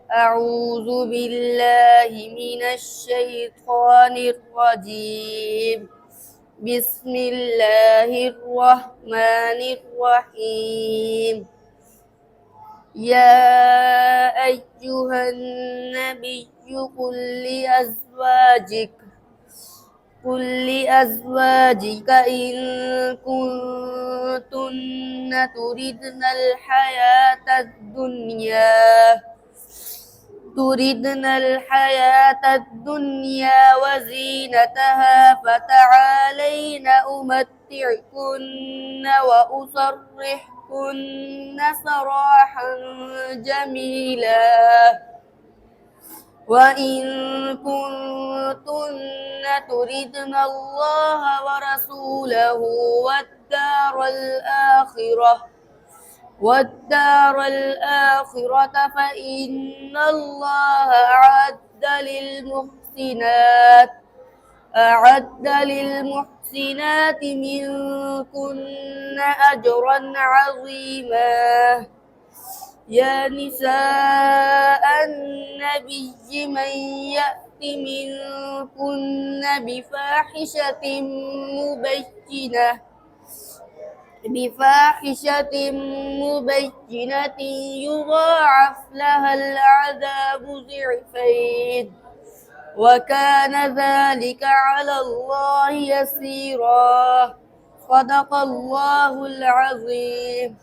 أعوذ بالله من الشيطان الرجيم. بسم الله الرحمن الرحيم. يا أيها النبي قل لأزواجك إن كنتن تردن الحياة الدنيا وزينتها فتعالين أمتعكن وأسرحكن سراحا جميلا. وإن كنتن تردن الله ورسوله والدار الآخرة فإن الله أعد للمحسنات منكن أجرا عظيما. يا نساء النبي من يأت منكن بفاحشة مبينة يضاعف لها العذاب ضعفين وكان ذلك على الله يسيرا. صدق الله العظيم.